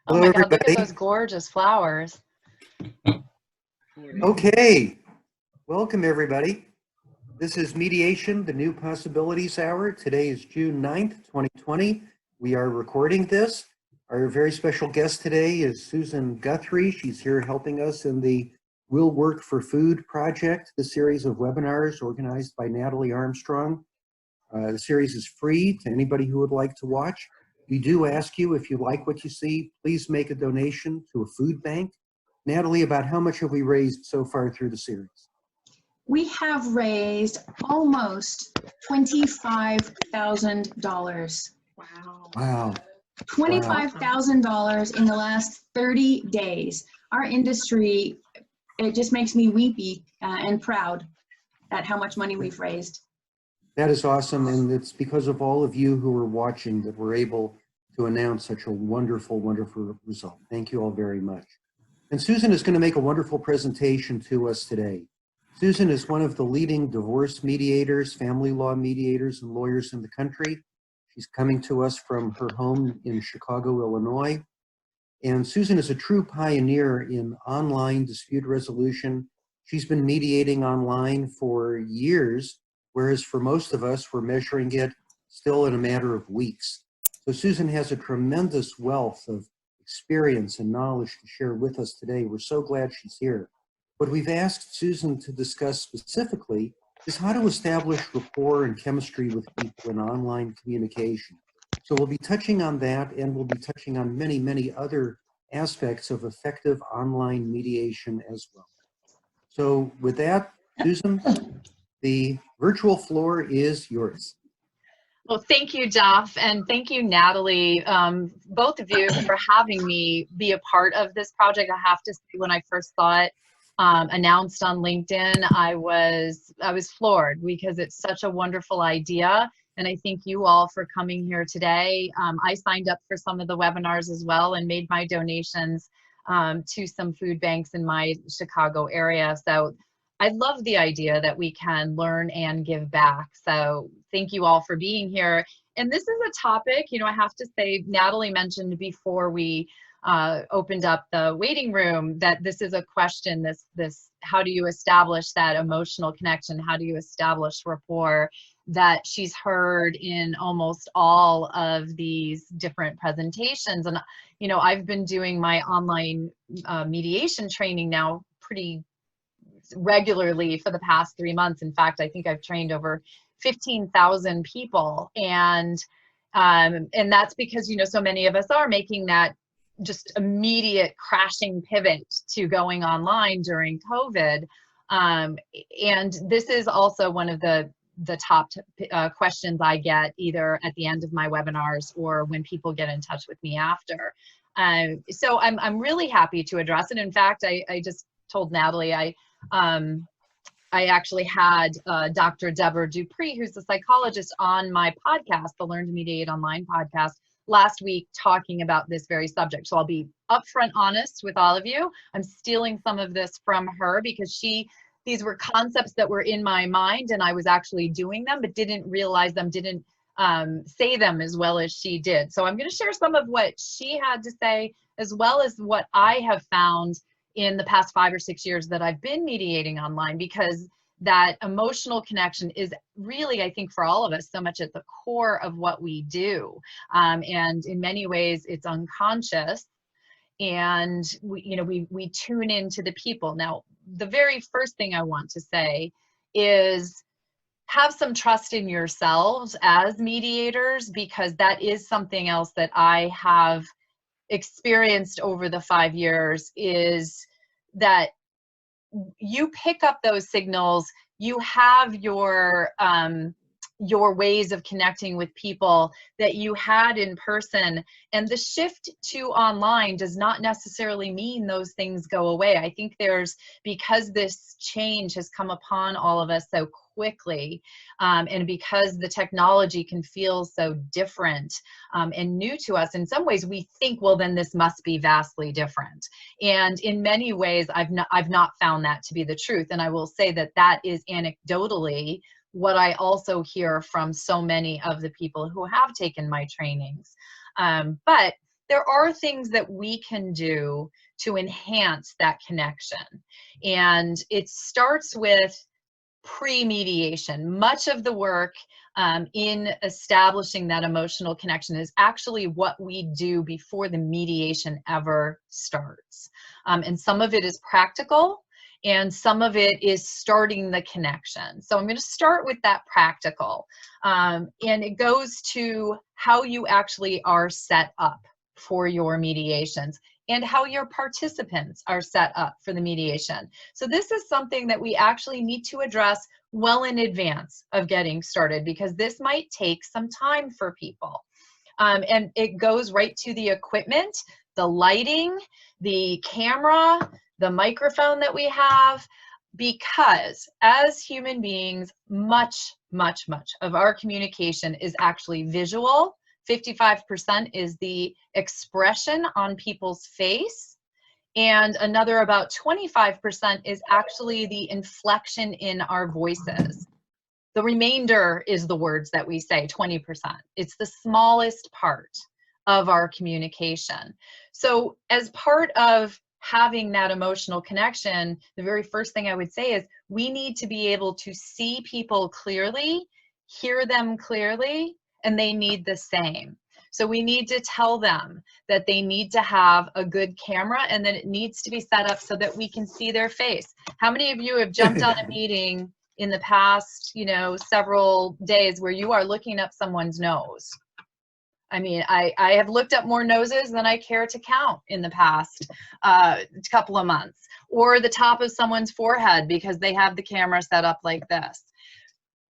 Oh Hello, my God, look at everybody. those gorgeous flowers. Okay, welcome everybody. This is Mediation, the New Possibilities Hour. Today is June 9th, 2020. We are recording this. Our very special guest today is Susan Guthrie. She's here helping us in the Will Work for Food project, the series of webinars organized by Natalie Armstrong. The series is free to anybody who would like to watch. We do ask you, if you like what you see, please make a donation to a food bank. Natalie, about how much have we raised so far through the series? We have raised almost $25,000. Wow. $25,000 in the last 30 days. Our industry, it just makes me weepy and proud at how much money we've raised. That is awesome, and it's because of all of you who are watching that we're able to announce such a wonderful, wonderful result. Thank you all very much. And Susan is going to make a wonderful presentation to us today. Susan is one of the leading divorce mediators, family law mediators, and lawyers in the country. She's coming to us from her home in Chicago, Illinois. And Susan is a true pioneer in online dispute resolution. She's been mediating online for years, whereas for most of us, we're measuring it still in a matter of weeks. So Susan has a tremendous wealth of experience and knowledge to share with us today. We're so glad she's here. What we've asked Susan to discuss specifically is how to establish rapport and chemistry with people in online communication. So we'll be touching on that, and we'll be touching on many, many other aspects of effective online mediation as well. So with that, Susan, the virtual floor is yours. Well, thank you, Jeff, and thank you, Natalie, both of you for having me be a part of this project. I have to say, when I first saw it announced on LinkedIn, I was floored because it's such a wonderful idea. And I thank you all for coming here today. I signed up for some of the webinars as well and made my donations to some food banks in my Chicago area. So I love the idea that we can learn and give back. So thank you all for being here. And this is a topic, you know, I have to say, Natalie mentioned before we opened up the waiting room that this is a question, this how do you establish that emotional connection? How do you establish rapport that she's heard in almost all of these different presentations? And, you know, I've been doing my online mediation training now pretty regularly for the past 3 months. In fact, I think I've trained over 15,000 people. And that's because, you know, so many of us are making that just immediate crashing pivot to going online during COVID. And this is also one of the top questions I get either at the end of my webinars or when people get in touch with me after. So I'm really happy to address it. In fact, I just told Natalie, I actually had Dr. Deborah Dupree, who's a psychologist, on my podcast, the Learn to Mediate Online podcast, last week talking about this very subject. So I'll be upfront honest with all of you. I'm stealing some of this from her because these were concepts that were in my mind and I was actually doing them, but didn't realize them, didn't say them as well as she did. So I'm going to share some of what she had to say, as well as what I have found in the past 5 or 6 years that I've been mediating online, because that emotional connection is really, I think, for all of us, so much at the core of what we do. And in many ways, it's unconscious. And we tune into the people. Now, the very first thing I want to say is have some trust in yourselves as mediators, because that is something else that I have experienced over the 5 years, is that you pick up those signals. You have your ways of connecting with people that you had in person, and the shift to online does not necessarily mean those things go away. I think because this change has come upon all of us so quickly, and because the technology can feel so different and new to us, in some ways we think, well, then this must be vastly different. And in many ways, I've not found that to be the truth. And I will say that is anecdotally what I also hear from so many of the people who have taken my trainings. But there are things that we can do to enhance that connection. And it starts with pre-mediation. Much of the work in establishing that emotional connection is actually what we do before the mediation ever starts. And some of it is practical, and some of it is starting the connection. So I'm going to start with that practical. And it goes to how you actually are set up for your mediations and how your participants are set up for the mediation. So this is something that we actually need to address well in advance of getting started, because this might take some time for people. And it goes right to the equipment, the lighting, the camera, the microphone that we have, because as human beings, much of our communication is actually visual. 55% is the expression on people's face, and another about 25% is actually the inflection in our voices. The remainder is the words that we say, 20%. It's the smallest part of our communication. So as part of having that emotional connection, the very first thing I would say is we need to be able to see people clearly, hear them clearly, and they need the same. So we need to tell them that they need to have a good camera, and that it needs to be set up so that we can see their face. How many of you have jumped on a meeting in the past, several days where you are looking up someone's nose? I mean, I have looked up more noses than I care to count in the past couple of months, or the top of someone's forehead because they have the camera set up like this.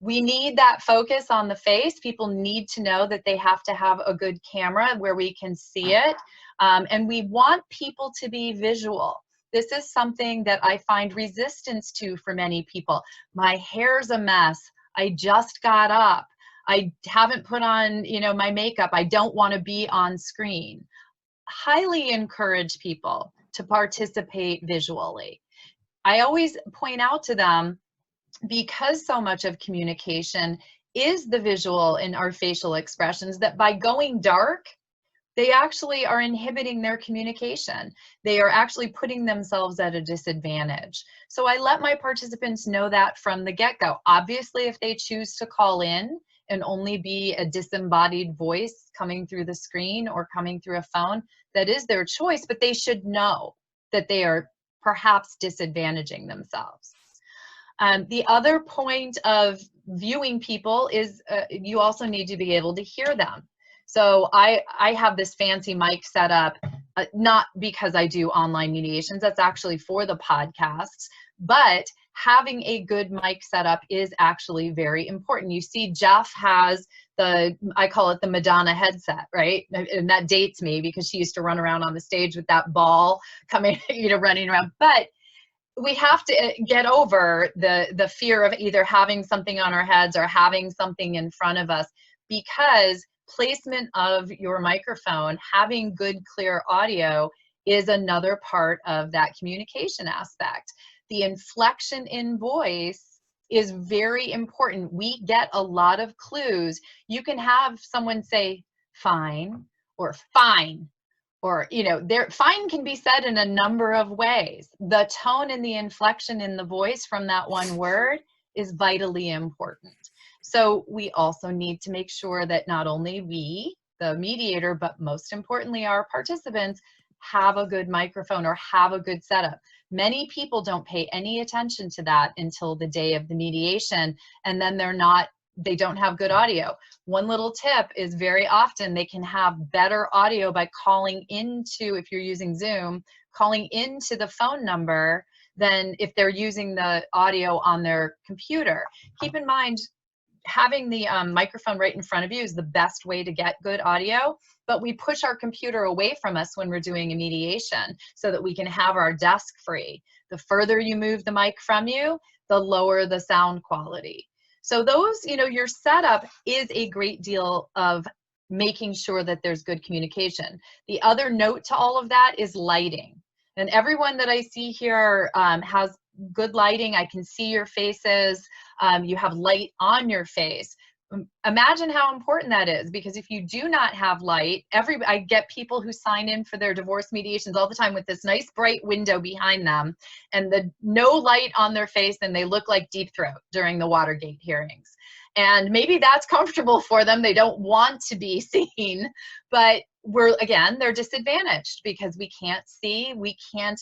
We need that focus on the face. People need to know that they have to have a good camera where we can see it. And we want people to be visual. This is something that I find resistance to for many people. My hair's a mess. I just got up. I haven't put on, my makeup. I don't want to be on screen. Highly encourage people to participate visually. I always point out to them, because so much of communication is the visual in our facial expressions, that by going dark, they actually are inhibiting their communication. They are actually putting themselves at a disadvantage. So I let my participants know that from the get-go. Obviously, if they choose to call in and only be a disembodied voice coming through the screen or coming through a phone, that is their choice, but they should know that they are perhaps disadvantaging themselves. The other point of viewing people is you also need to be able to hear them. So I have this fancy mic set up, not because I do online mediations, that's actually for the podcasts, but having a good mic setup is actually very important. You see Jeff has I call it the Madonna headset, right? And that dates me because she used to run around on the stage with that ball coming, running around. But we have to get over the fear of either having something on our heads or having something in front of us, because placement of your microphone, having good, clear audio is another part of that communication aspect. The inflection in voice is very important. We get a lot of clues. You can have someone say fine or fine, or, fine can be said in a number of ways. The tone and the inflection in the voice from that one word is vitally important. So we also need to make sure that not only we, the mediator, but most importantly, our participants have a good microphone or have a good setup. Many people don't pay any attention to that until the day of the mediation, and then they don't have good audio. One little tip is very often they can have better audio by calling into, if you're using Zoom, calling into the phone number than if they're using the audio on their computer. Keep in mind, having the microphone right in front of you is the best way to get good audio, but we push our computer away from us when we're doing a mediation so that we can have our desk free. The further you move the mic from you, the lower the sound quality. So those, your setup is a great deal of making sure that there's good communication. The other note to all of that is lighting. And everyone that I see here has good lighting. I can see your faces. You have light on your face. imagine how important that is, because if you do not have light, I get people who sign in for their divorce mediations all the time with this nice bright window behind them and no light on their face, and they look like Deep Throat during the Watergate hearings. And maybe that's comfortable for them. They don't want to be seen, but they're disadvantaged because we can't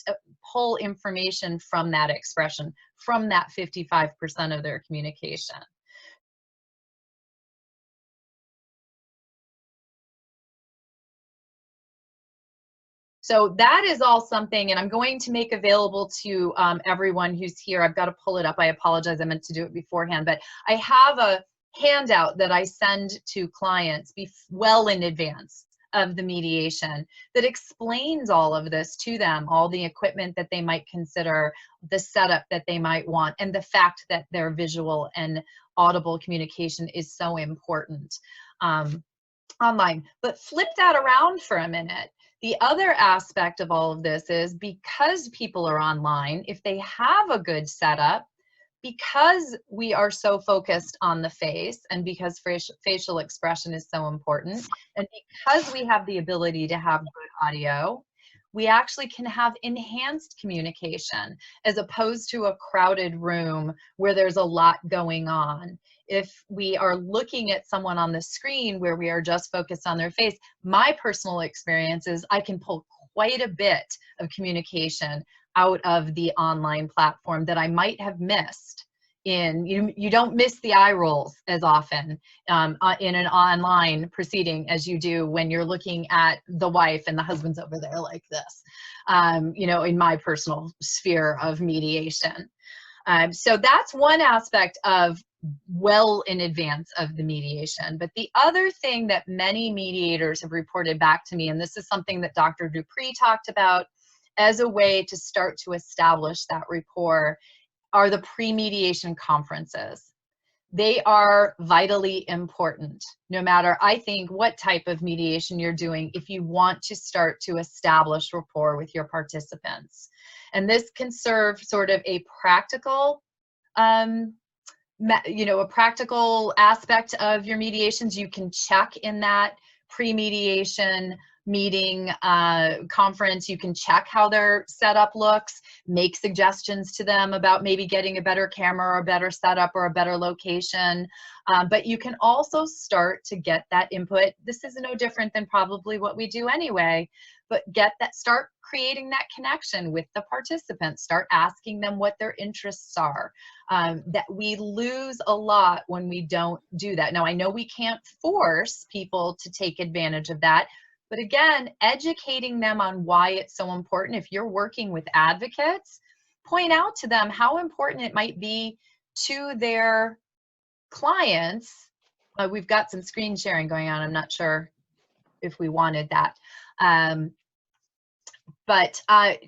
pull information from that expression, from that 55% of their communication. So that is all something, and I'm going to make available to everyone who's here. I've got to pull it up. I apologize. I meant to do it beforehand, but I have a handout that I send to clients well in advance of the mediation that explains all of this to them, all the equipment that they might consider, the setup that they might want, and the fact that their visual and audible communication is so important online. But flip that around for a minute. The other aspect of all of this is, because people are online, if they have a good setup, because we are so focused on the face, and because facial expression is so important, and because we have the ability to have good audio, we actually can have enhanced communication as opposed to a crowded room where there's a lot going on. If we are looking at someone on the screen where we are just focused on their face, my personal experience is I can pull quite a bit of communication out of the online platform that I might have missed. You don't miss the eye rolls as often in an online proceeding as you do when you're looking at the wife and the husband's over there like this, in my personal sphere of mediation. So that's one aspect of well in advance of the mediation. But the other thing that many mediators have reported back to me, and this is something that Dr. Dupree talked about as a way to start to establish that rapport, are the pre-mediation conferences. They are vitally important, no matter, I think, what type of mediation you're doing, if you want to start to establish rapport with your participants. And this can serve sort of a practical, a practical aspect of your mediations. You can check in that pre-mediation meeting conference. You can check how their setup looks, make suggestions to them about maybe getting a better camera or a better setup or a better location. But you can also start to get that input. This is no different than probably what we do anyway, but start creating that connection with the participants. Start asking them what their interests are. That we lose a lot when we don't do that. Now, I know we can't force people to take advantage of that, but again, educating them on why it's so important. If you're working with advocates, point out to them how important it might be to their clients. We've got some screen sharing going on. I'm not sure if we wanted that.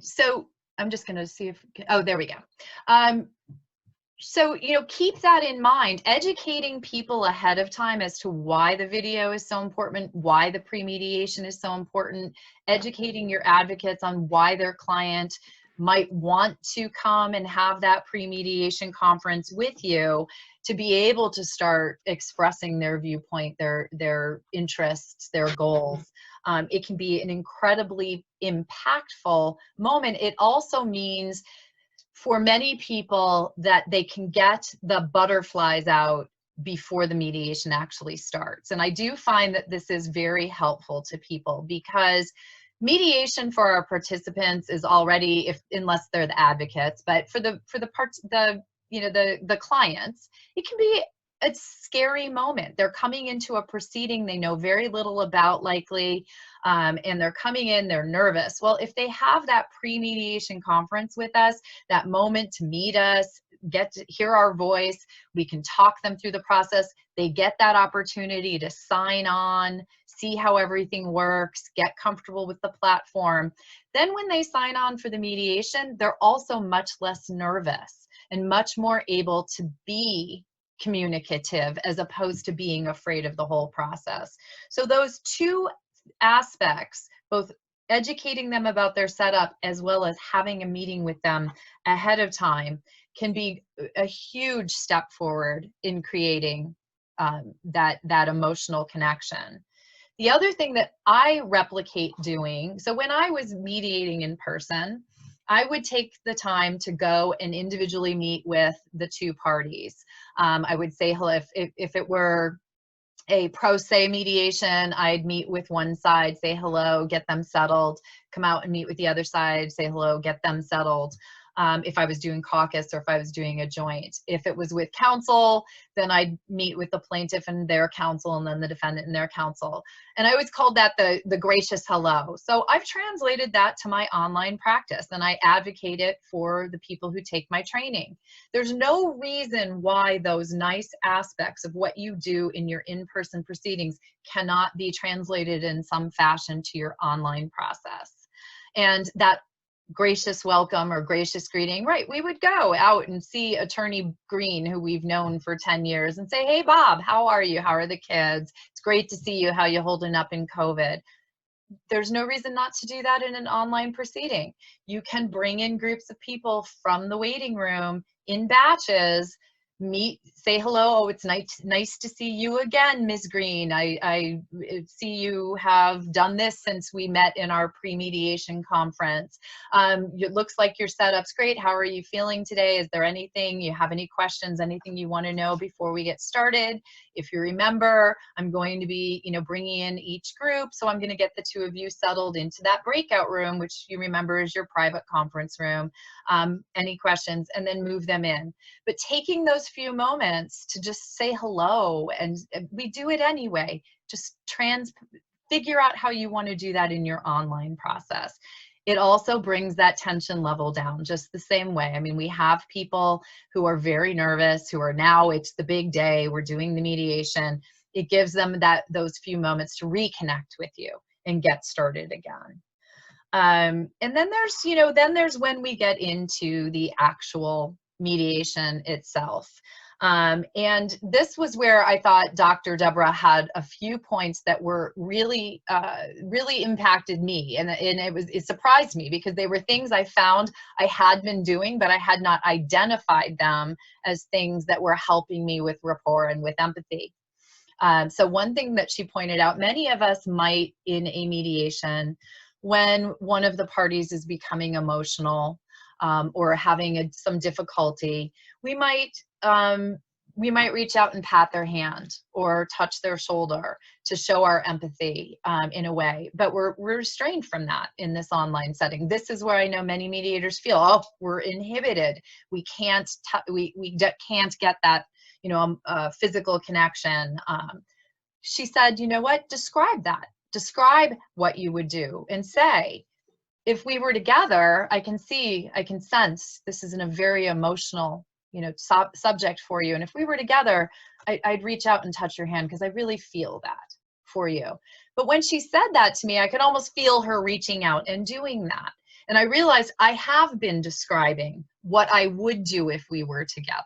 So I'm just going to see if, oh, there we go. So, keep that in mind, educating people ahead of time as to why the video is so important, why the pre-mediation is so important, educating your advocates on why their client might want to come and have that pre-mediation conference with you to be able to start expressing their viewpoint, their interests, their goals. It can be an incredibly impactful moment. It also means for many people that they can get the butterflies out before the mediation actually starts. And I do find that this is very helpful to people, because mediation for our participants is already, unless they're the advocates, but for the clients, it can be a scary moment. They're coming into a proceeding they know very little about, likely, and they're coming in, they're nervous. Well, if they have that pre-mediation conference with us, that moment to meet us, get to hear our voice, we can talk them through the process, they get that opportunity to sign on, see how everything works, get comfortable with the platform. Then when they sign on for the mediation, they're also much less nervous and much more able to be communicative as opposed to being afraid of the whole process. So those two aspects, both educating them about their setup as well as having a meeting with them ahead of time, can be a huge step forward in creating that emotional connection. The other thing that I replicate doing, so when I was mediating in person, I would take the time to go and individually meet with the two parties. I would say hello. If it were a pro se mediation, I'd meet with one side, say hello, get them settled, come out and meet with the other side, say hello, get them settled. If I was doing caucus or if I was doing a joint. If it was with counsel, then I'd meet with the plaintiff and their counsel and then the defendant and their counsel. And I always called that the gracious hello. So I've translated that to my online practice and I advocate it for the people who take my training. There's no reason why those nice aspects of what you do in your in-person proceedings cannot be translated in some fashion to your online process. And that gracious welcome or gracious greeting, right? We would go out and see Attorney Green, who we've known for 10 years, and say, hey, Bob, how are you? How are the kids? It's great to see you. How you holding up in COVID? There's no reason not to do that in an online proceeding. You can bring in groups of people from the waiting room in batches, meet, say hello. Oh, it's nice to see you again, Ms. Green. I see you have done this since we met in our pre-mediation conference. It looks like your setup's great. How are you feeling today? Is there anything you have, any questions, anything you want to know before we get started? If you remember, I'm going to be, bringing in each group. So I'm going to get the two of you settled into that breakout room, which you remember is your private conference room. Any questions, and then move them in. But taking those few moments to just say hello, and we do it anyway, just figure out how you want to do that in your online process. It also brings that tension level down just the same way. I mean, we have people who are very nervous, who are now, it's the big day, we're doing the mediation. It gives them those few moments to reconnect with you and get started again. And then there's when we get into the actual mediation itself. And this was where I thought Dr. Deborah had a few points that were really impacted me. And it surprised me because they were things I found I had been doing, but I had not identified them as things that were helping me with rapport and with empathy. So one thing that she pointed out, many of us might in a mediation, when one of the parties is becoming emotional or having some difficulty, we might reach out and pat their hand or touch their shoulder to show our empathy in a way, but we're restrained from that in this online setting. This is where I know many mediators feel, oh, we're inhibited. We can't get that, physical connection. She said, you know what, describe that. Describe what you would do and say, if we were together, I can sense this isn't a very emotional, subject for you. And if we were together, I'd reach out and touch your hand because I really feel that for you. But when she said that to me, I could almost feel her reaching out and doing that. And I realized I have been describing what I would do if we were together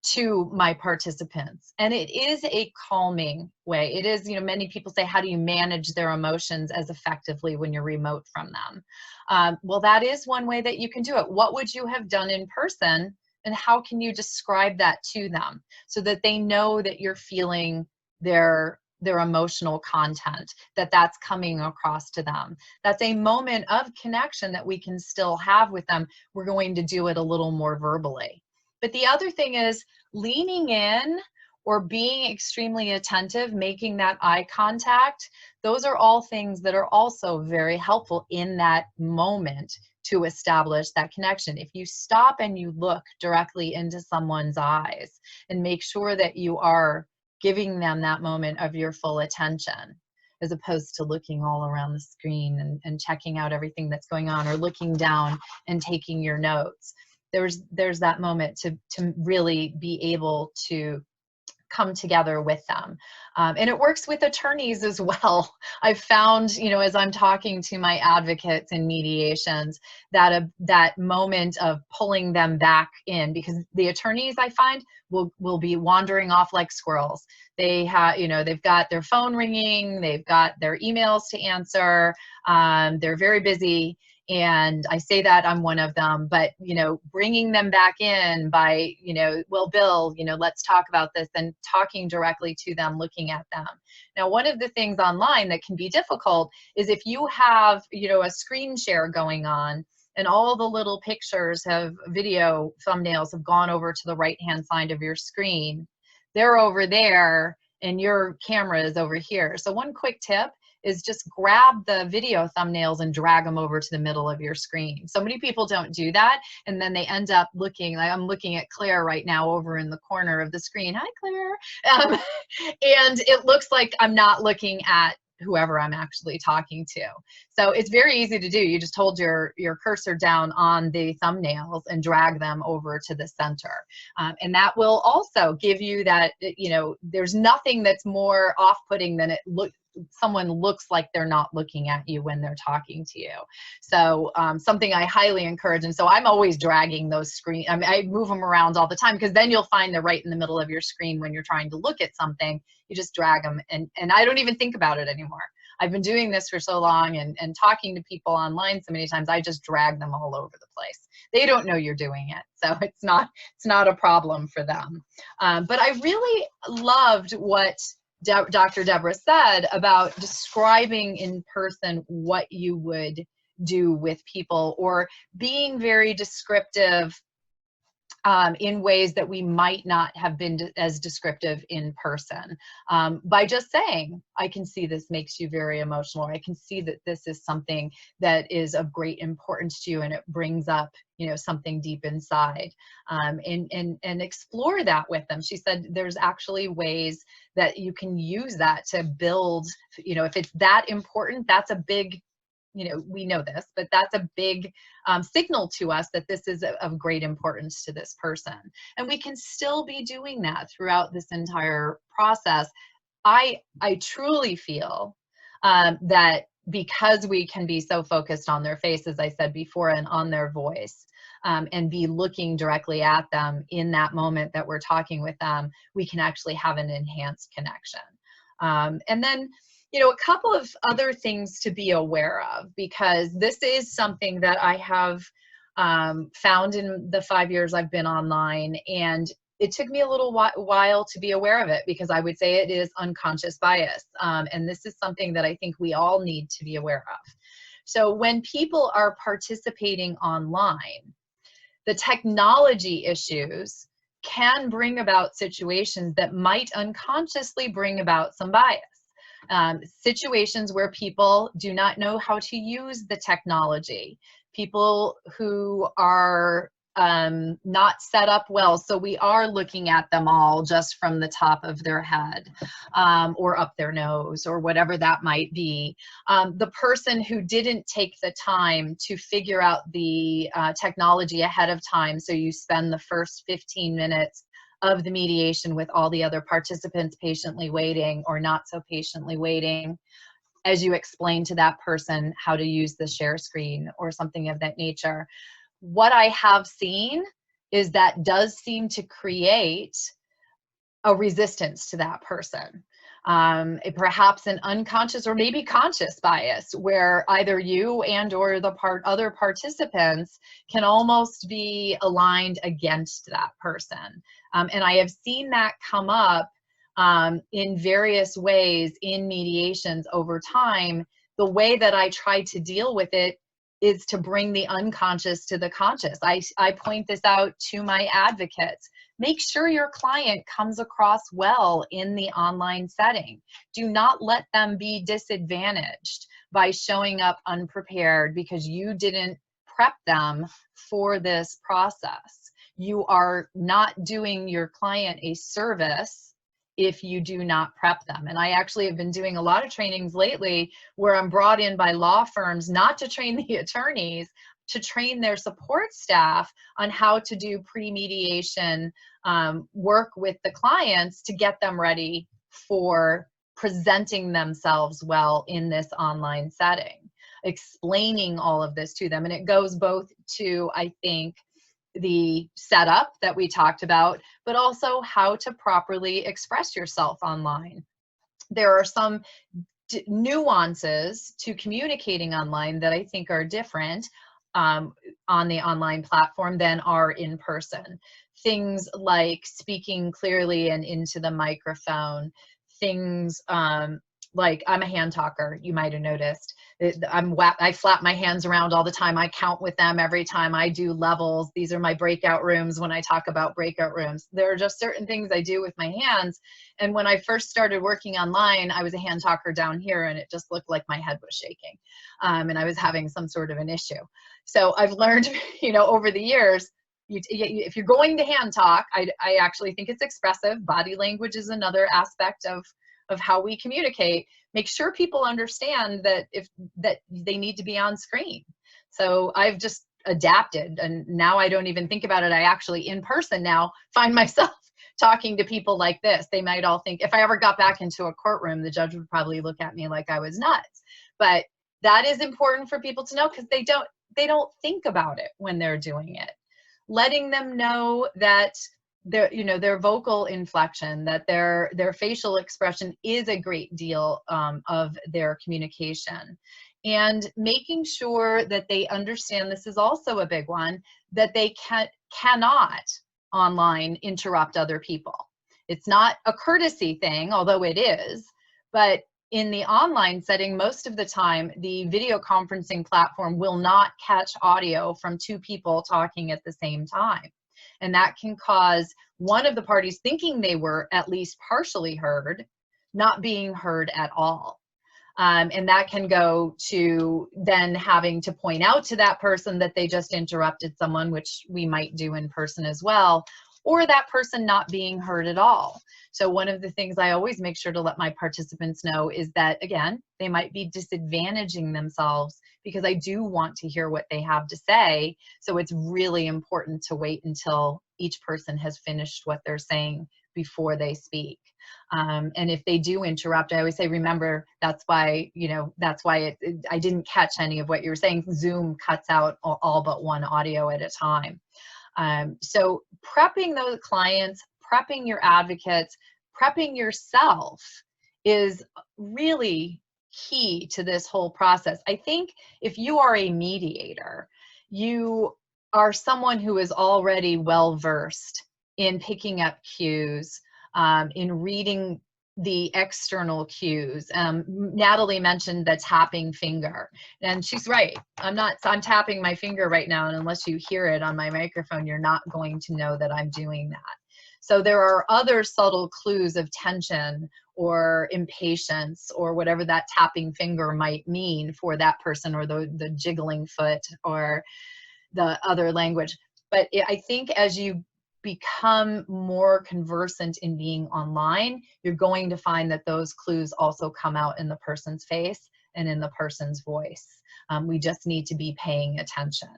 to my participants. And it is a calming way. It is, many people say, how do you manage their emotions as effectively when you're remote from them? Well, that is one way that you can do it. What would you have done in person? And how can you describe that to them so that they know that you're feeling their emotional content, that's coming across to them? That's a moment of connection that we can still have with them. We're going to do it a little more verbally. But the other thing is leaning in or being extremely attentive, making that eye contact. Those are all things that are also very helpful in that moment to establish that connection. If you stop and you look directly into someone's eyes and make sure that you are giving them that moment of your full attention, as opposed to looking all around the screen and checking out everything that's going on or looking down and taking your notes. There's that moment to really be able to come together with them. And it works with attorneys as well. I've found, as I'm talking to my advocates in mediations, that moment of pulling them back in, because the attorneys, I find, will be wandering off like squirrels. They have, they've got their phone ringing, they've got their emails to answer, they're very busy. And I say that I'm one of them, but, bringing them back in by, well, Bill, let's talk about this, and talking directly to them, looking at them. Now, one of the things online that can be difficult is if you have, a screen share going on and all the little pictures have video thumbnails have gone over to the right-hand side of your screen. They're over there and your camera is over here. So one quick tip is just grab the video thumbnails and drag them over to the middle of your screen. So many people don't do that, and then they end up looking like, I'm looking at Claire right now over in the corner of the screen. Hi, Claire. And it looks like I'm not looking at whoever I'm actually talking to. So it's very easy to do. You just hold your cursor down on the thumbnails and drag them over to the center. And that will also give you that, there's nothing that's more off-putting than someone looks like they're not looking at you when they're talking to you. So something I highly encourage. And so I'm always dragging those screens. I move them around all the time, because then you'll find they're right in the middle of your screen when you're trying to look at something. You just drag them, and I don't even think about it anymore. I've been doing this for so long and talking to people online so many times, I just drag them all over the place. They don't know you're doing it, so it's not a problem for them. But I really loved what Dr. Deborah said about describing in person what you would do with people, or being very descriptive in ways that we might not have been as descriptive in person. By just saying, I can see this makes you very emotional, or I can see that this is something that is of great importance to you and it brings up, something deep inside, and explore that with them. She said there's actually ways that you can use that to build, if it's that important, that's a big, we know this, but that's a big signal to us that this is of great importance to this person. And we can still be doing that throughout this entire process. I truly feel that because we can be so focused on their face, as I said before, and on their voice, and be looking directly at them in that moment that we're talking with them, we can actually have an enhanced connection. And then, a couple of other things to be aware of, because this is something that I have found in the 5 years I've been online, and it took me a little while to be aware of it, because I would say it is unconscious bias. And this is something that I think we all need to be aware of. So when people are participating online, the technology issues can bring about situations that might unconsciously bring about some bias. Situations where people do not know how to use the technology, people who are not set up well, so we are looking at them all just from the top of their head, or up their nose, or whatever that might be. The person who didn't take the time to figure out the technology ahead of time, so you spend the first 15 minutes of the mediation with all the other participants patiently waiting, or not so patiently waiting, as you explain to that person how to use the share screen or something of that nature. What I have seen is that does seem to create a resistance to that person. Perhaps an unconscious or maybe conscious bias, where either you and or the other participants can almost be aligned against that person. And I have seen that come up in various ways in mediations over time. The way that I try to deal with it is to bring the unconscious to the conscious. I point this out to my advocates. Make sure your client comes across well in the online setting. Do not let them be disadvantaged by showing up unprepared because you didn't prep them for this process. You are not doing your client a service if you do not prep them. And I actually have been doing a lot of trainings lately where I'm brought in by law firms, not to train the attorneys, to train their support staff on how to do pre-mediation work with the clients to get them ready for presenting themselves well in this online setting, explaining all of this to them. And it goes both to, I think, the setup that we talked about, but also how to properly express yourself online. There are some nuances to communicating online that I think are different on the online platform than are in person. Things like speaking clearly and into the microphone, things like I'm a hand talker, you might have noticed. I flap my hands around all the time. I count with them every time I do levels. These are my breakout rooms when I talk about breakout rooms. There are just certain things I do with my hands. And when I first started working online, I was a hand talker down here and it just looked like my head was shaking. And I was having some sort of an issue. So I've learned, over the years, if you're going to hand talk, I actually think it's expressive. Body language is another aspect of how we communicate. Make sure people understand that that they need to be on screen. So I've just adapted, and now I don't even think about it. I actually in person now find myself talking to people like this. They might all think if I ever got back into a courtroom, the judge would probably look at me like I was nuts. But that is important for people to know, because they don't think about it when they're doing it. Letting them know that their vocal inflection, that their facial expression is a great deal of their communication, and making sure that they understand, this is also a big one, that they cannot online interrupt other people. It's not a courtesy thing, although it is, but in the online setting, most of the time, the video conferencing platform will not catch audio from two people talking at the same time. And that can cause one of the parties thinking they were at least partially heard, not being heard at all. And that can go to then having to point out to that person that they just interrupted someone, which we might do in person as well, or that person not being heard at all. So one of the things I always make sure to let my participants know is that, again, they might be disadvantaging themselves because I do want to hear what they have to say. So it's really important to wait until each person has finished what they're saying before they speak. And if they do interrupt, I always say, remember, that's why I didn't catch any of what you were saying. Zoom cuts out all but one audio at a time. So prepping those clients, prepping your advocates, prepping yourself is really key to this whole process. I think if you are a mediator, you are someone who is already well-versed in picking up cues, in reading the external cues. Natalie mentioned the tapping finger, and she's right. I'm tapping my finger right now, and unless you hear it on my microphone, you're not going to know that I'm doing that. So there are other subtle clues of tension or impatience or whatever that tapping finger might mean for that person, or the jiggling foot or the other language. But I think as you become more conversant in being online, you're going to find that those clues also come out in the person's face and in the person's voice. We just need to be paying attention.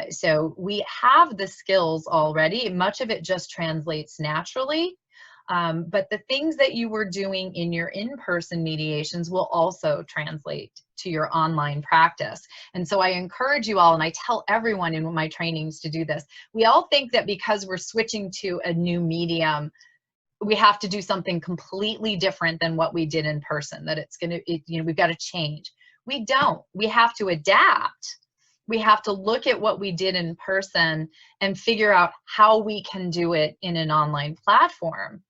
So we have the skills already. Much of it just translates naturally. But the things that you were doing in your in-person mediations will also translate to your online practice. And so I encourage you all, and I tell everyone in my trainings to do this. We all think that because we're switching to a new medium, we have to do something completely different than what we did in person, that we've got to change. We don't. We have to adapt. We have to look at what we did in person and figure out how we can do it in an online platform.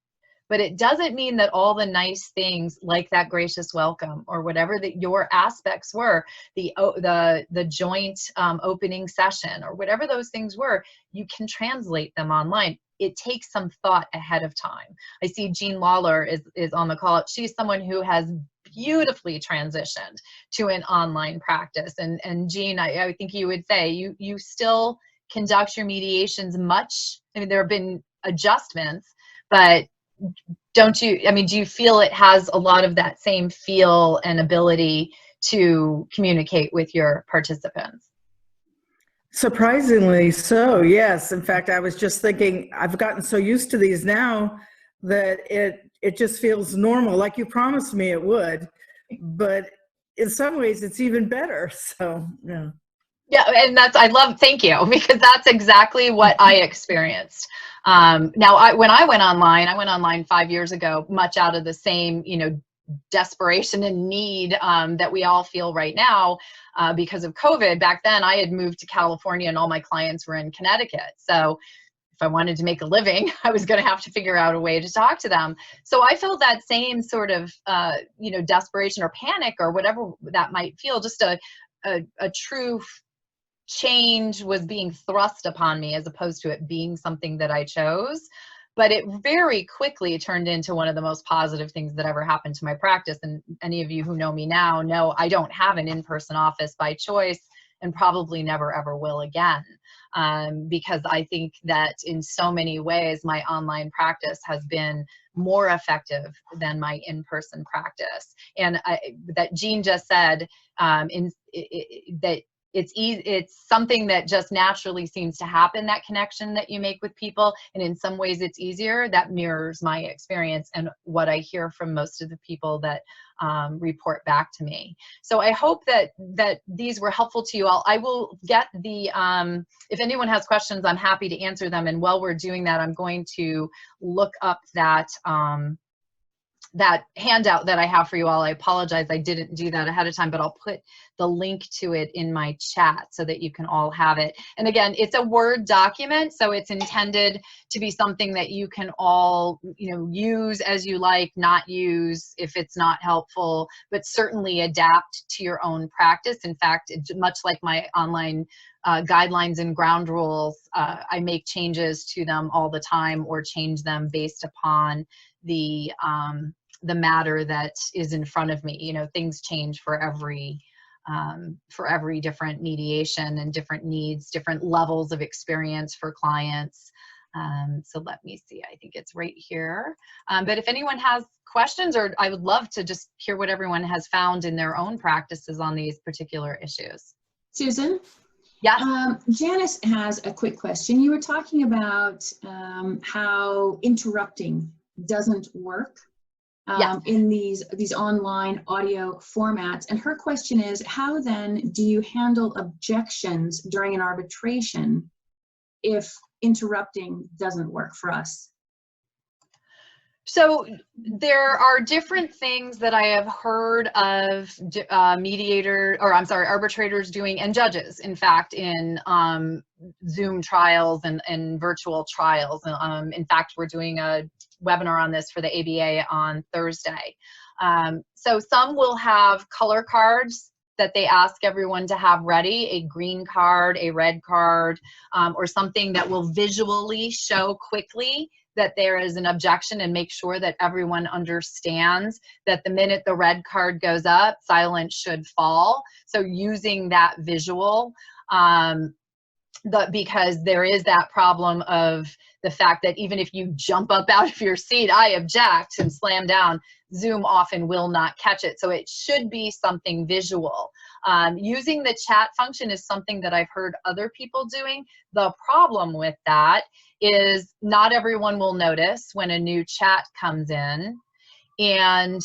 But it doesn't mean that all the nice things, like that gracious welcome or whatever that your aspects were, the joint opening session or whatever those things were, you can translate them online. It takes some thought ahead of time. I see Jean Lawler is on the call. She's someone who has beautifully transitioned to an online practice. And Jean, I think you would say you still conduct your mediations much. I mean, there have been adjustments, but do you feel it has a lot of that same feel and ability to communicate with your participants? Surprisingly so, yes. In fact, I was just thinking, I've gotten so used to these now that it just feels normal, like you promised me it would. But in some ways, it's even better. So, yeah. Yeah, and thank you, because that's exactly what I experienced. Now, when I went online 5 years ago, much out of the same, desperation and need that we all feel right now because of COVID. Back then, I had moved to California and all my clients were in Connecticut. So if I wanted to make a living, I was going to have to figure out a way to talk to them. So I felt that same sort of, desperation or panic or whatever that might feel, just a true change was being thrust upon me as opposed to it being something that I chose. But it very quickly turned into one of the most positive things that ever happened to my practice. And any of you who know me now know I don't have an in-person office by choice and probably never ever will again. Because I think that in so many ways, my online practice has been more effective than my in-person practice. And that Jean just said, that it's something that just naturally seems to happen, that connection that you make with people. And in some ways it's easier. That mirrors my experience and what I hear from most of the people that report back to me. So I hope that these were helpful to you all. I will get the, if anyone has questions, I'm happy to answer them. And while we're doing that, I'm going to look up that, that handout that I have for you all. I apologize, I didn't do that ahead of time, but I'll put the link to it in my chat so that you can all have it. And again, it's a Word document, so it's intended to be something that you can all, use as you like, not use if it's not helpful, but certainly adapt to your own practice. In fact, much like my online guidelines and ground rules, I make changes to them all the time or change them based upon the matter that is in front of me. Things change for every different mediation and different needs, different levels of experience for clients. So let me see, I think it's right here. But if anyone has questions, or I would love to just hear what everyone has found in their own practices on these particular issues. Susan? Yeah. Janice has a quick question. You were talking about how interrupting doesn't work in these online audio formats. And her question is, how then do you handle objections during an arbitration if interrupting doesn't work for us? So there are different things that I have heard of arbitrators doing, and judges, in fact, in Zoom trials and virtual trials. In fact, we're doing a webinar on this for the ABA on Thursday. So some will have color cards that they ask everyone to have ready, a green card, a red card, or something that will visually show quickly that there is an objection and make sure that everyone understands that the minute the red card goes up, silence should fall. So using that visual, because there is that problem of the fact that even if you jump up out of your seat, I object, and slam down, Zoom often will not catch it. So it should be something visual. Using the chat function is something that I've heard other people doing. The problem with that is not everyone will notice when a new chat comes in. And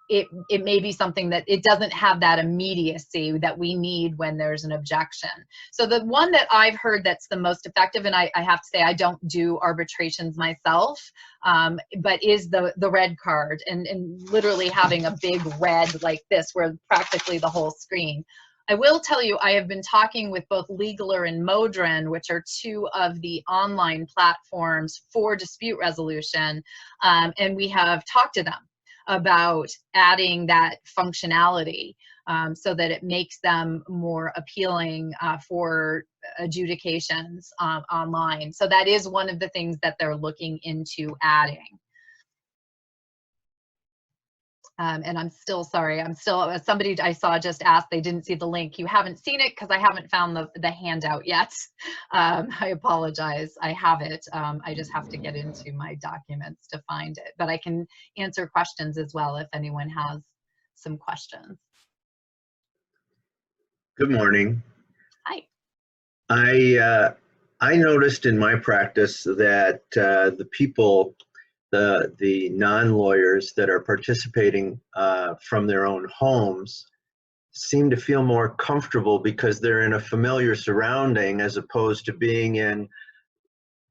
it may be something that it doesn't have that immediacy that we need when there's an objection. So the one that I've heard that's the most effective, and I have to say I don't do arbitrations myself, but is the red card, and literally having a big red like this where practically the whole screen. I will tell you, I have been talking with both Legaler and Modron, which are two of the online platforms for dispute resolution, and we have talked to them about adding that functionality so that it makes them more appealing for adjudications online. So that is one of the things that they're looking into adding. And I'm still sorry, somebody I saw just asked, they didn't see the link. You haven't seen it because I haven't found the handout yet. I apologize, I have it. I just have to get into my documents to find it, but I can answer questions as well if anyone has some questions. Good morning. Hi. I noticed in my practice that the people, the non-lawyers that are participating from their own homes seem to feel more comfortable because they're in a familiar surrounding as opposed to being in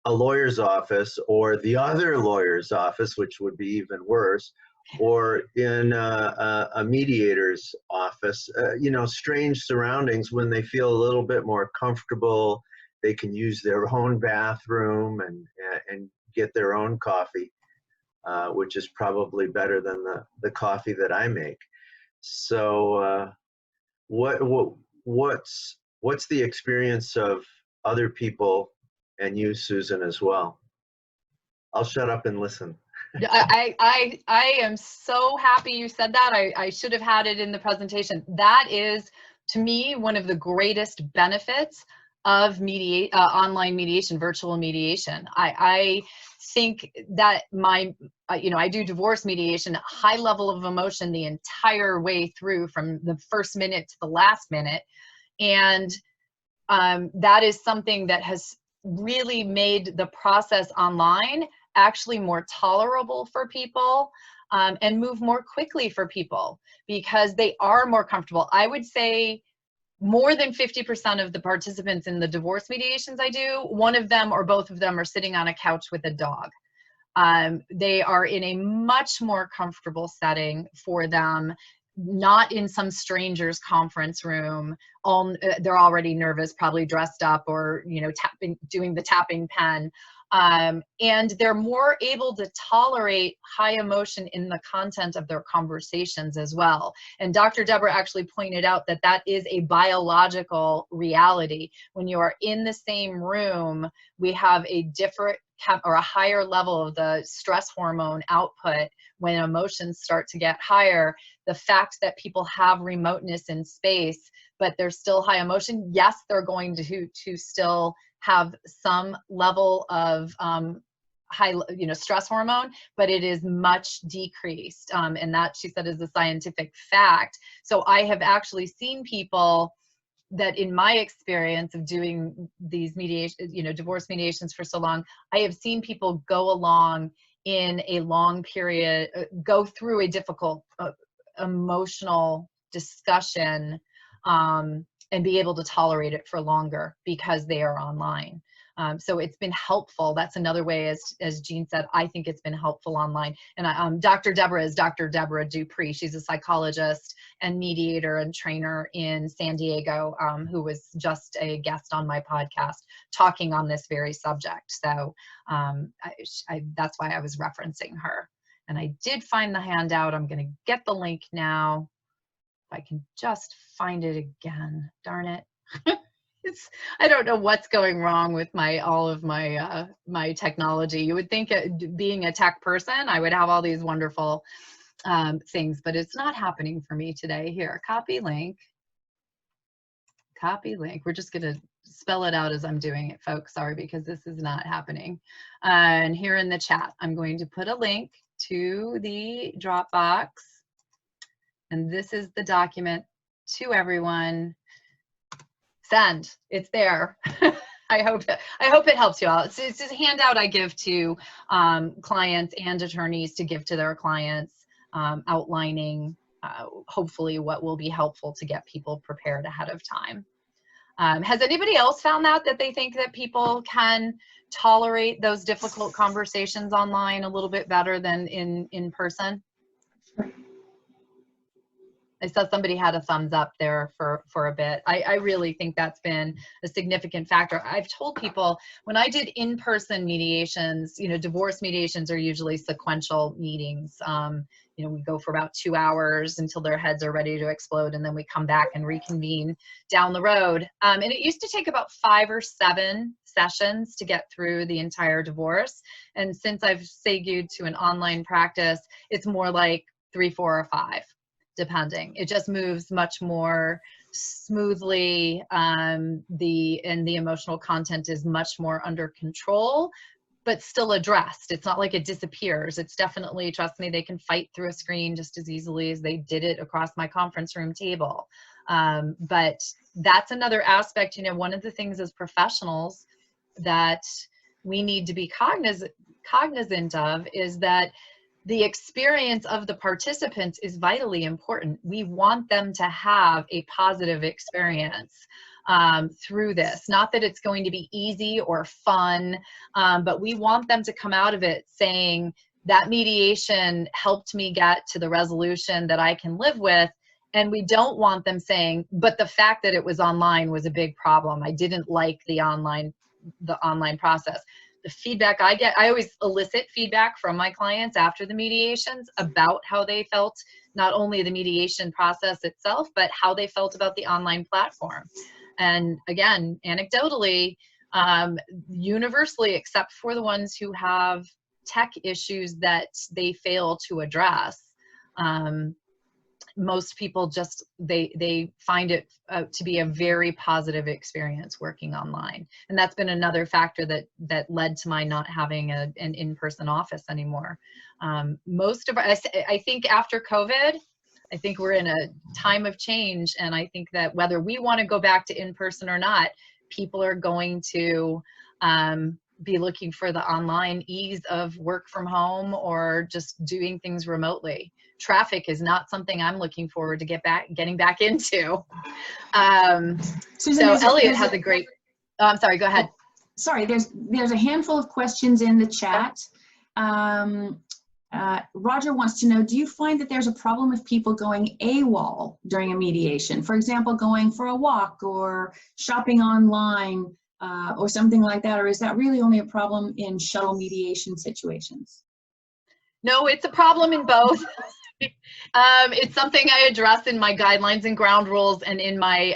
a lawyer's office or the other lawyer's office, which would be even worse, or in a mediator's office. You know, strange surroundings. When they feel a little bit more comfortable, they can use their own bathroom and get their own coffee, which is probably better than the coffee that I make. So what's the experience of other people and you, Susan, as well? I'll shut up and listen. I am so happy you said that. I should have had it in the presentation. That is, to me, one of the greatest benefits of online mediation, virtual mediation. I think that I do divorce mediation, high level of emotion the entire way through, from the first minute to the last minute. And that is something that has really made the process online actually more tolerable for people, and move more quickly for people because they are more comfortable. I would say more than 50% of the participants in the divorce mediations I do, one of them or both of them are sitting on a couch with a dog. They are in a much more comfortable setting for them, not in some stranger's conference room. They're already nervous, probably dressed up, or doing the tapping pen. And they're more able to tolerate high emotion in the content of their conversations as well. And Dr. Deborah actually pointed out that that is a biological reality. When you are in the same room, we have a different or a higher level of the stress hormone output when emotions start to get higher. The fact that people have remoteness in space, but they're still high emotion, yes, they're going to still have some level of high, stress hormone, but it is much decreased. And that, she said, is a scientific fact. So I have actually seen people that, in my experience of doing these divorce mediations for so long, I have seen people go along in a long period, go through a difficult emotional discussion, and be able to tolerate it for longer because they are online. So it's been helpful. That's another way, as Jean said, I think it's been helpful online. And Dr. Deborah is Dr. Deborah Dupree. She's a psychologist and mediator and trainer in San Diego, who was just a guest on my podcast talking on this very subject. So that's why I was referencing her. And I did find the handout. I'm going to get the link now. If I can just find it again. Darn it. I don't know what's going wrong with all of my my technology. You would think, being a tech person, I would have all these wonderful things, but it's not happening for me today. Here, copy link. Copy link. We're just going to spell it out as I'm doing it, folks. Sorry, because this is not happening. And here in the chat, I'm going to put a link to the Dropbox. And this is the document to everyone. Send. It's there. I hope it helps you out. It's a handout I give to clients and attorneys to give to their clients, outlining hopefully what will be helpful to get people prepared ahead of time. Has anybody else found that they think that people can tolerate those difficult conversations online a little bit better than in person? I saw somebody had a thumbs up there for a bit. I really think that's been a significant factor. I've told people when I did in-person mediations, divorce mediations are usually sequential meetings. We go for about 2 hours until their heads are ready to explode, and then we come back and reconvene down the road. And it used to take about 5 or 7 sessions to get through the entire divorce. And since I've segued to an online practice, it's more like 3, 4, or 5. Depending. It just moves much more smoothly. The emotional content is much more under control, but still addressed. It's not like it disappears. It's definitely, trust me, they can fight through a screen just as easily as they did it across my conference room table. But that's another aspect. One of the things as professionals that we need to be cognizant of is that the experience of the participants is vitally important. We want them to have a positive experience through this. Not that it's going to be easy or fun, but we want them to come out of it saying, that mediation helped me get to the resolution that I can live with. And we don't want them saying, but the fact that it was online was a big problem. I didn't like the online process. The feedback I get, I always elicit feedback from my clients after the mediations about how they felt, not only the mediation process itself, but how they felt about the online platform. And again, anecdotally, universally, except for the ones who have tech issues that they fail to address, most people just, they find it to be a very positive experience working online. And that's been another factor that led to my not having an in-person office anymore. Most of I think after COVID, I think we're in a time of change, and I think that whether we want to go back to in-person or not, people are going to be looking for the online ease of work from home or just doing things remotely. Traffic is not something I'm looking forward to getting back into. Susan, so Elliot has a great, I'm sorry, go ahead. Sorry, there's a handful of questions in the chat. Roger wants to know, do you find that there's a problem with people going AWOL during a mediation? For example, going for a walk or shopping online or something like that, or is that really only a problem in shuttle mediation situations? No, it's a problem in both. It's something I address in my guidelines and ground rules and in my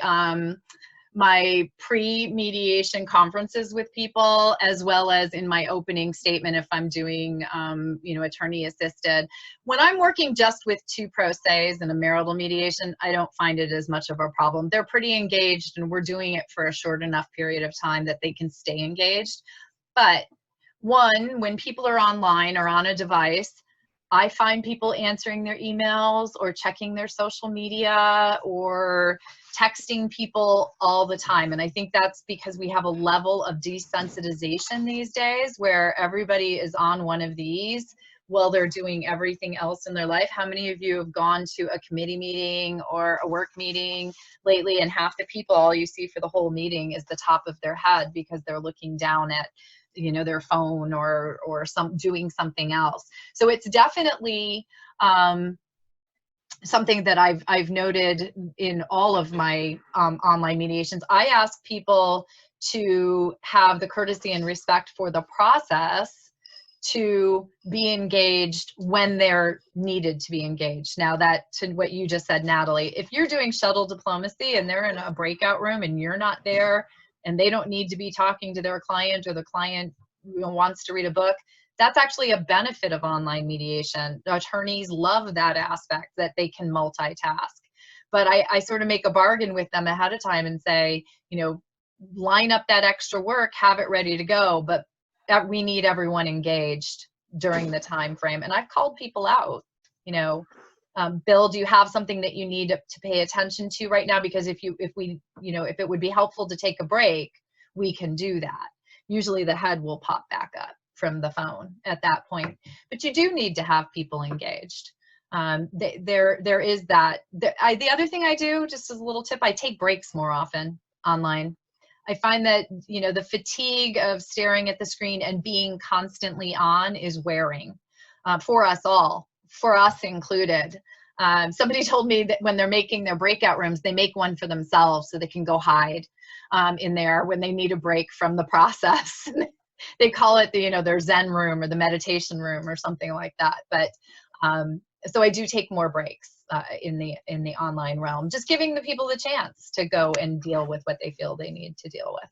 my pre-mediation conferences with people, as well as in my opening statement if I'm doing, you know, attorney assisted. When I'm working just with two pro ses in a marital mediation, I don't find it as much of a problem. They're pretty engaged and we're doing it for a short enough period of time that they can stay engaged. But one, when people are online or on a device, I find people answering their emails or checking their social media or texting people all the time. And I think that's because we have a level of desensitization these days where everybody is on one of these while they're doing everything else in their life. How many of you have gone to a committee meeting or a work meeting lately, and half the people, all you see for the whole meeting is the top of their head because they're looking down at, you know, their phone or doing something else. So it's definitely something that I've noted in all of my online mediations. I ask people to have the courtesy and respect for the process to be engaged when they're needed to be engaged. Now, that to what you just said, Natalie, if you're doing shuttle diplomacy and they're in a breakout room and you're not there, and they don't need to be talking to their client, or the client wants to read a book, that's actually a benefit of online mediation. Attorneys love that aspect, that they can multitask. But I sort of make a bargain with them ahead of time and say, you know, line up that extra work, have it ready to go, but we need everyone engaged during the time frame. And I've called people out, you know, Bill, do you have something that you need to pay attention to right now? Because if it would be helpful to take a break, we can do that. Usually the head will pop back up from the phone at that point, but you do need to have people engaged. There is that. The other thing I do, just as a little tip, I take breaks more often online. I find that, you know, the fatigue of staring at the screen and being constantly on is wearing for us all, for us included. Somebody told me that when they're making their breakout rooms, they make one for themselves so they can go hide in there when they need a break from the process. They call it their Zen room or the meditation room or something like that. But so I do take more breaks in the online realm, just giving the people the chance to go and deal with what they feel they need to deal with.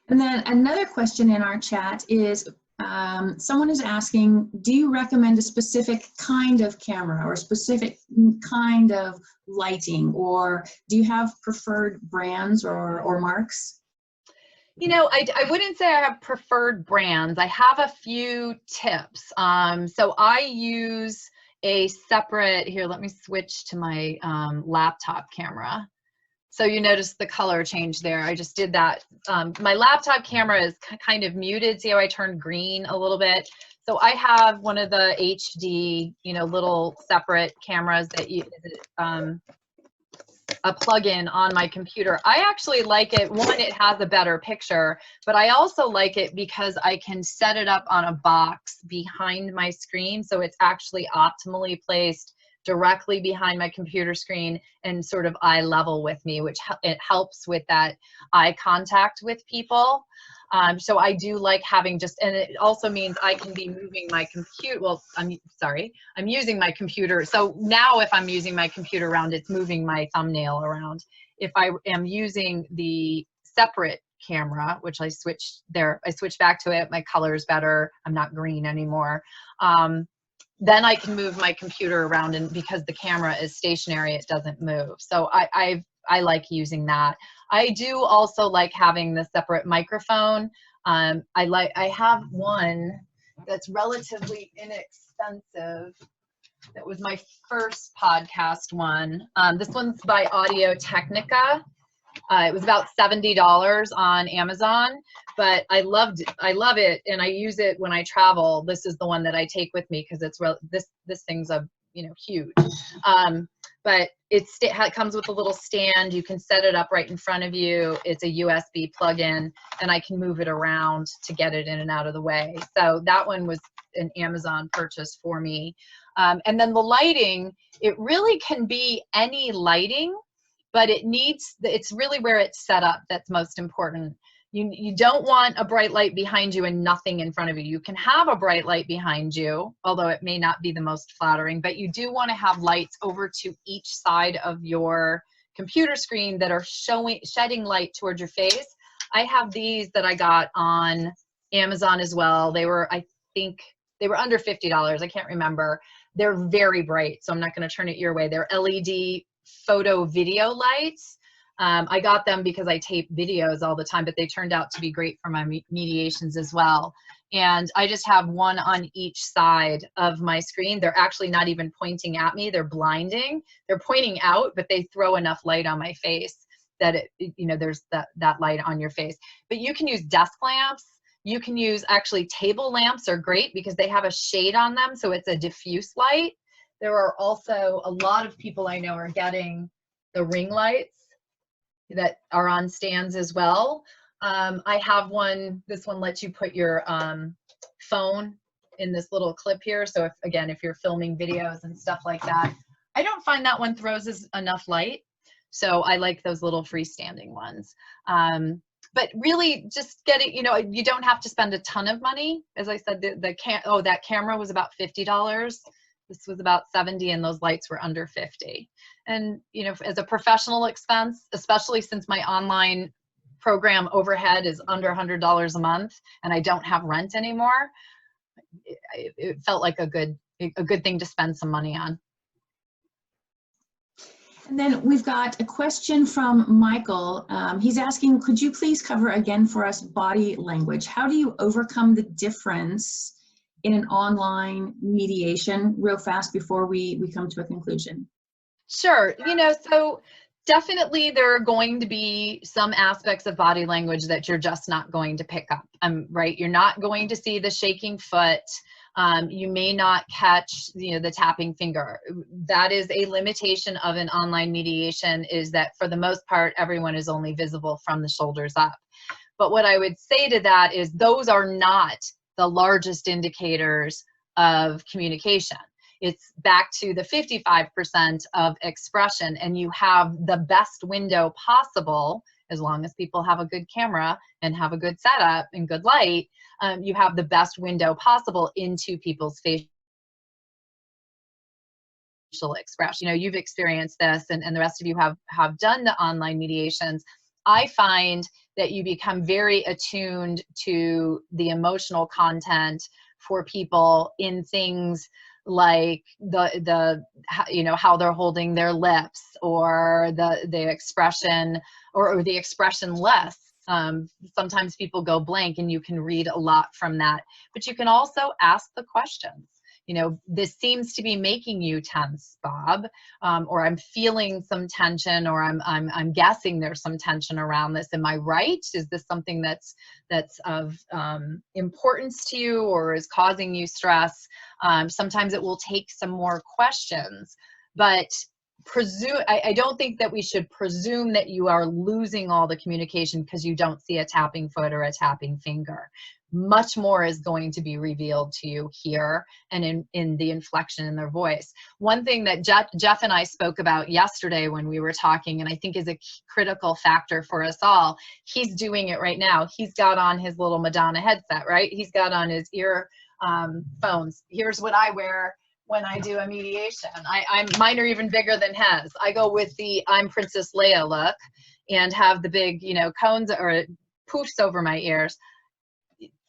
And then another question in our chat is, someone is asking, do you recommend a specific kind of camera or a specific kind of lighting, or do you have preferred brands or marks? You know, I wouldn't say I have preferred brands. I have a few tips. So I use a separate, here, let me switch to my laptop camera. So you notice the color change there. I just did that. My laptop camera is kind of muted. See how I turned green a little bit? So I have one of the HD, you know, little separate cameras that you, a plug-in on my computer. I actually like it. One, it has a better picture, but I also like it because I can set it up on a box behind my screen. So it's actually optimally placed directly behind my computer screen and sort of eye level with me, which it helps with that eye contact with people. So I do like having just, and it also means I can be moving my computer. Well, I'm using my computer. So now if I'm using my computer around, it's moving my thumbnail around. If I am using the separate camera, which I switched back to it, my color is better. I'm not green anymore. Then I can move my computer around, and because the camera is stationary, it doesn't move. So I like using that. I do also like having the separate microphone. I have one that's relatively inexpensive. That was my first podcast one. This one's by Audio Technica. It was about $70 on Amazon, but I love it, and I use it when I travel. This is the one that I take with me because it's this thing's huge. But it comes with a little stand. You can set it up right in front of you. It's a USB plug-in, and I can move it around to get it in and out of the way. So that one was an Amazon purchase for me. And then the lighting, it really can be any lighting, but it's really where it's set up that's most important. You don't want a bright light behind you and nothing in front of you. You can have a bright light behind you, although it may not be the most flattering, but you do want to have lights over to each side of your computer screen that are shedding light towards your face. I have these that I got on Amazon as well. I think they were under $50. I can't remember. They're very bright, so I'm not going to turn it your way. They're LED photo video lights. I got them because I tape videos all the time, but they turned out to be great for my mediations as well. And I just have one on each side of my screen. They're actually not even pointing at me. They're blinding. They're pointing out, but they throw enough light on my face that there's that light on your face. But you can use desk lamps. You can use, actually, table lamps are great because they have a shade on them, so it's a diffuse light. There are also a lot of people I know are getting the ring lights that are on stands as well. I have one, this one lets you put your phone in this little clip here. So if you're filming videos and stuff like that, I don't find that one throws enough light. So I like those little freestanding ones. But really just get it, you don't have to spend a ton of money. As I said, that camera was about $50. This was about $70, and those lights were under $50. And, as a professional expense, especially since my online program overhead is under $100 a month and I don't have rent anymore, it felt like a good thing to spend some money on. And then we've got a question from Michael. He's asking, could you please cover again for us body language? How do you overcome the difference in an online mediation real fast before we come to a conclusion? Sure. So definitely there are going to be some aspects of body language that you're just not going to pick up. Right? You're not going to see the shaking foot. You may not catch, the tapping finger. That is a limitation of an online mediation, is that for the most part, everyone is only visible from the shoulders up. But what I would say to that is those are not the largest indicators of communication. It's back to the 55% of expression, and you have the best window possible, as long as people have a good camera and have a good setup and good light, you have the best window possible into people's facial expression. You've experienced this, and the rest of you have done the online mediations. I find that you become very attuned to the emotional content for people in things like how they're holding their lips, or the expression or the expressionless. Sometimes people go blank, and you can read a lot from that. But you can also ask the questions. you know, this seems to be making you tense, Bob, or I'm feeling some tension, or I'm guessing there's some tension around this. Am I right? Is this something that's of importance to you, or is causing you stress? Sometimes it will take some more questions, but I don't think that we should presume that you are losing all the communication because you don't see a tapping foot or a tapping finger. Much more is going to be revealed to you here and in the inflection in their voice. One thing that Jeff and I spoke about yesterday when we were talking, and I think is a critical factor for us all, he's doing it right now. He's got on his little Madonna headset, right? He's got on his ear phones. Here's what I wear when I do a mediation. Mine are even bigger than his. I go with the I'm Princess Leia look and have the big, you know, cones or poofs over my ears.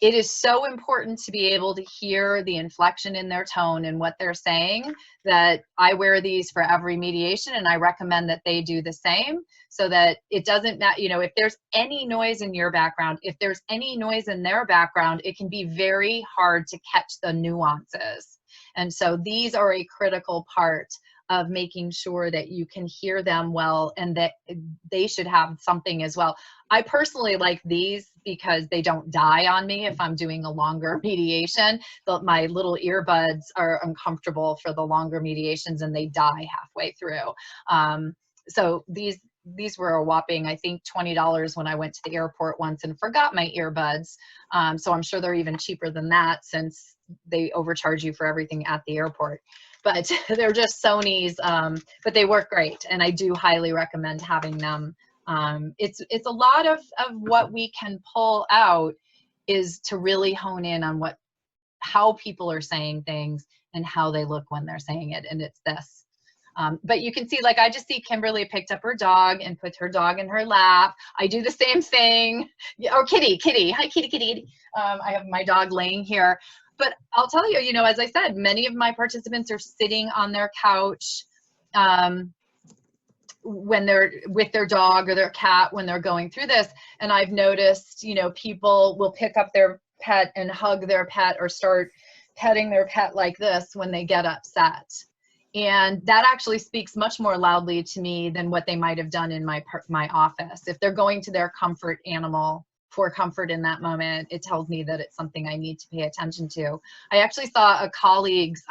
It is so important to be able to hear the inflection in their tone and what they're saying, that I wear these for every mediation, and I recommend that they do the same, so that it doesn't matter, you know, if there's any noise in your background, if there's any noise in their background, it can be very hard to catch the nuances. And so these are a critical part of making sure that you can hear them well, and that they should have something as well. I personally like these because they don't die on me if I'm doing a longer mediation. But my little earbuds are uncomfortable for the longer mediations, and they die halfway through. So these were a whopping, I think, $20 when I went to the airport once and forgot my earbuds. So I'm sure they're even cheaper than that, since they overcharge you for everything at the airport. But they're just Sony's, but they work great, and I do highly recommend having them. It's a lot of what we can pull out is to really hone in on how people are saying things and how they look when they're saying it, and it's this. But you can see, like, I just see Kimberly picked up her dog and put her dog in her lap. I do the same thing. Or Kitty, hi Kitty. I have my dog laying here. But I'll tell you, you know, as I said, many of my participants are sitting on their couch when they're with their dog or their cat when they're going through this. And I've noticed, you know, people will pick up their pet and hug their pet or start petting their pet like this when they get upset. And that actually speaks much more loudly to me than what they might have done in my office. If they're going to their comfort animal for comfort in that moment, it tells me that it's something I need to pay attention to. I actually saw a colleague's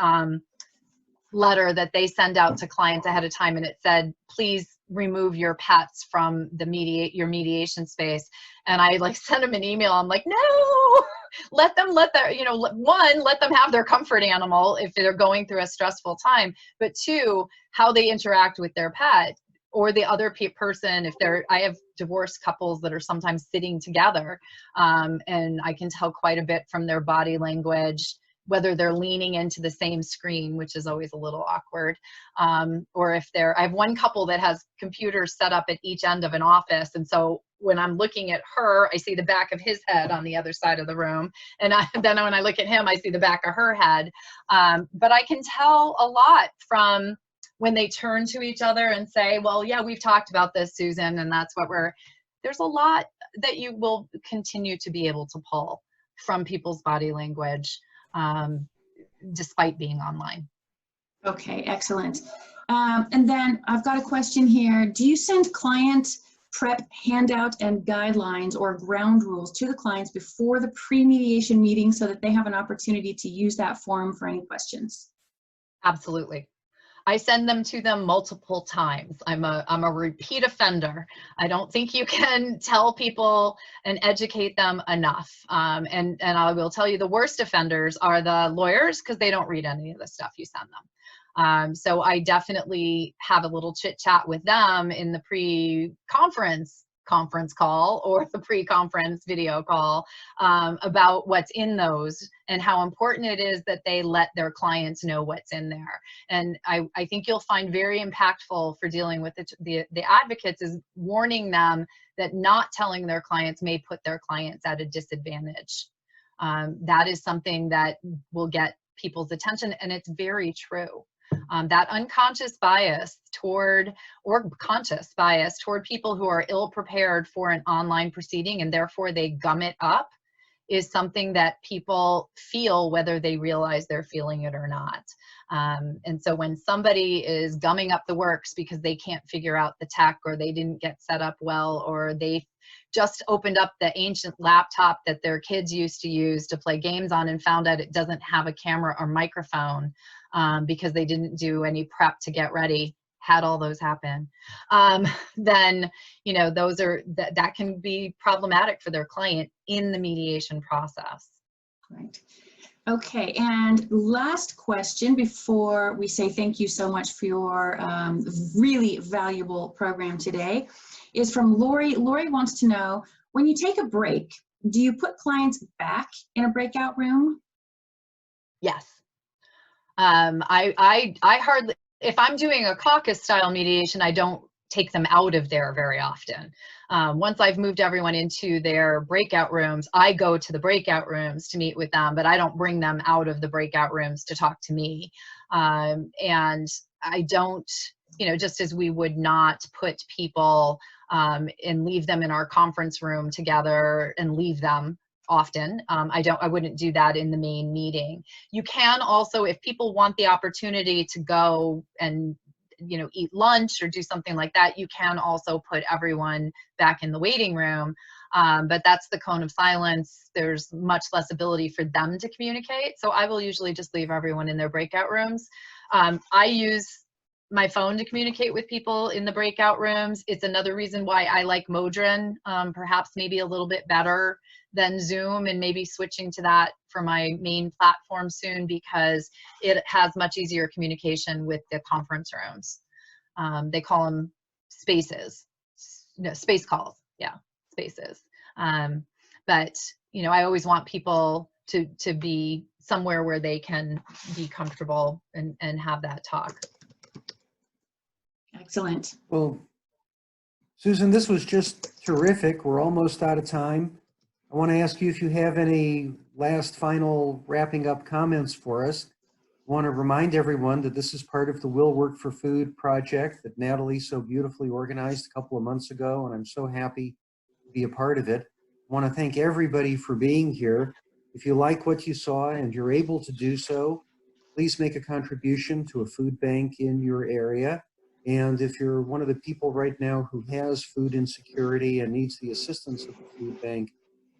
letter that they send out to clients ahead of time, and it said, please remove your pets from your mediation space. And I like sent them an email. I'm like, no, let them have their comfort animal if they're going through a stressful time, but two, how they interact with their pet or the other person. I have divorced couples that are sometimes sitting together, and I can tell quite a bit from their body language, whether they're leaning into the same screen, which is always a little awkward, or if I have one couple that has computers set up at each end of an office, and so when I'm looking at her, I see the back of his head on the other side of the room, and then when I look at him, I see the back of her head. But I can tell a lot from when they turn to each other and say, well, yeah, we've talked about this, Susan, and that's what there's a lot that you will continue to be able to pull from people's body language, despite being online. Okay, excellent. And then I've got a question here. Do you send client prep handout and guidelines or ground rules to the clients before the pre-mediation meeting so that they have an opportunity to use that forum for any questions? Absolutely. I send them to them multiple times. I'm a repeat offender. I don't think you can tell people and educate them enough. And I will tell you, the worst offenders are the lawyers, because they don't read any of the stuff you send them. So I definitely have a little chit chat with them in the pre-conference call or the pre-conference video call about what's in those and how important it is that they let their clients know what's in there. And I think you'll find very impactful for dealing with the advocates is warning them that not telling their clients may put their clients at a disadvantage. That is something that will get people's attention, and it's very true. That unconscious bias or conscious bias toward people who are ill prepared for an online proceeding, and therefore they gum it up, is something that people feel whether they realize they're feeling it or not. And so when somebody is gumming up the works because they can't figure out the tech, or they didn't get set up well, or they just opened up the ancient laptop that their kids used to use to play games on and found out it doesn't have a camera or microphone because they didn't do any prep to get ready, had all those happen, then, you know, those are, that can be problematic for their client in the mediation process. Right. Okay, and last question before we say thank you so much for your really valuable program today is from Lori. Lori wants to know, when you take a break, do you put clients back in a breakout room? Yes. I hardly, if I'm doing a caucus style mediation, I don't take them out of there very often. Once I've moved everyone into their breakout rooms, I go to the breakout rooms to meet with them, but I don't bring them out of the breakout rooms to talk to me. And I don't, you know, just as we would not put people and leave them in our conference room together and leave them often. I wouldn't do that in the main meeting. You can also, if people want the opportunity to go and, you know, eat lunch or do something like that, you can also put everyone back in the waiting room. But that's the cone of silence. There's much less ability for them to communicate. So I will usually just leave everyone in their breakout rooms. I use my phone to communicate with people in the breakout rooms. It's another reason why I like Modrin, perhaps maybe a little bit better than Zoom, and maybe switching to that for my main platform soon, because it has much easier communication with the conference rooms. They call them spaces, no, space calls, yeah, spaces. But, you know, I always want people to be somewhere where they can be comfortable and have that talk. Excellent. Well, Susan, this was just terrific. We're almost out of time. I want to ask you if you have any last final wrapping up comments for us. I want to remind everyone that this is part of the Will Work for Food project that Natalie so beautifully organized a couple of months ago, and I'm so happy to be a part of it. I want to thank everybody for being here. If you like what you saw and you're able to do so, please make a contribution to a food bank in your area. And if you're one of the people right now who has food insecurity and needs the assistance of the food bank,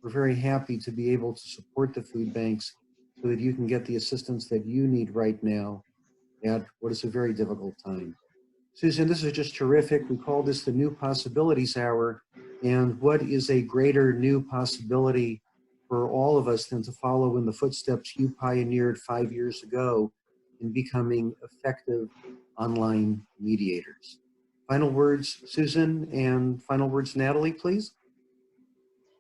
we're very happy to be able to support the food banks so that you can get the assistance that you need right now at what is a very difficult time. Susan, this is just terrific. We call this the New Possibilities Hour. And what is a greater new possibility for all of us than to follow in the footsteps you pioneered 5 years ago in becoming effective online mediators. Final words, Susan, and final words, Natalie, please.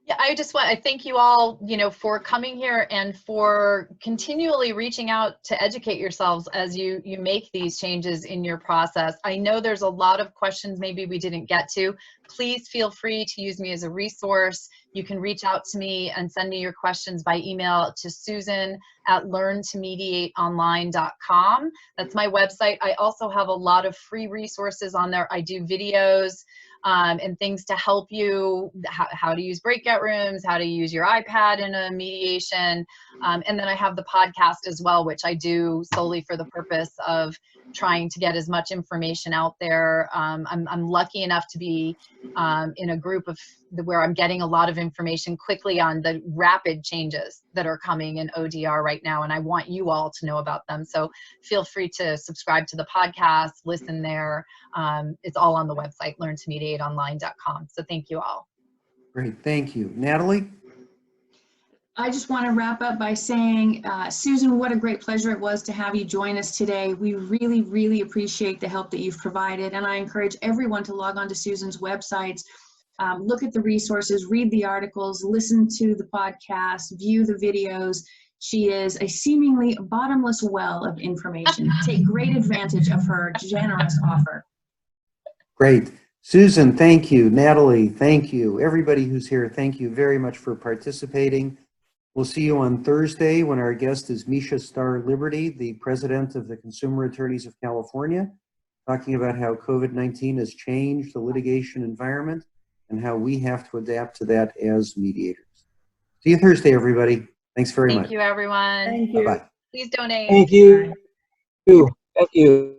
Yeah, I thank you all, you know, for coming here and for continually reaching out to educate yourselves as you make these changes in your process. I know there's a lot of questions maybe we didn't get to. Please feel free to use me as a resource. You can reach out to me and send me your questions by email to susan@learntomediateonline.com. That's my website. I also have a lot of free resources on there. I do videos and things to help you, how to use breakout rooms, how to use your iPad in a mediation. And then I have the podcast as well, which I do solely for the purpose of trying to get as much information out there. I'm lucky enough to be in a group of where I'm getting a lot of information quickly on the rapid changes that are coming in ODR right now, and I want you all to know about them. So feel free to subscribe to the podcast, listen there. It's all on the website, learntomediateonline.com. So thank you all. Great, thank you. Natalie? I just want to wrap up by saying, Susan, what a great pleasure it was to have you join us today. We really, really appreciate the help that you've provided, and I encourage everyone to log on to Susan's websites, look at the resources, read the articles, listen to the podcast, view the videos. She is a seemingly bottomless well of information. Take great advantage of her generous offer. Great. Susan, thank you. Natalie, thank you. Everybody who's here, thank you very much for participating. We'll see you on Thursday when our guest is Misha Starr-Liberty, the president of the Consumer Attorneys of California, talking about how COVID-19 has changed the litigation environment and how we have to adapt to that as mediators. See you Thursday, everybody. Thanks very much. Thank you, everyone. Thank you. Bye-bye. Please donate. Thank you. Thank you.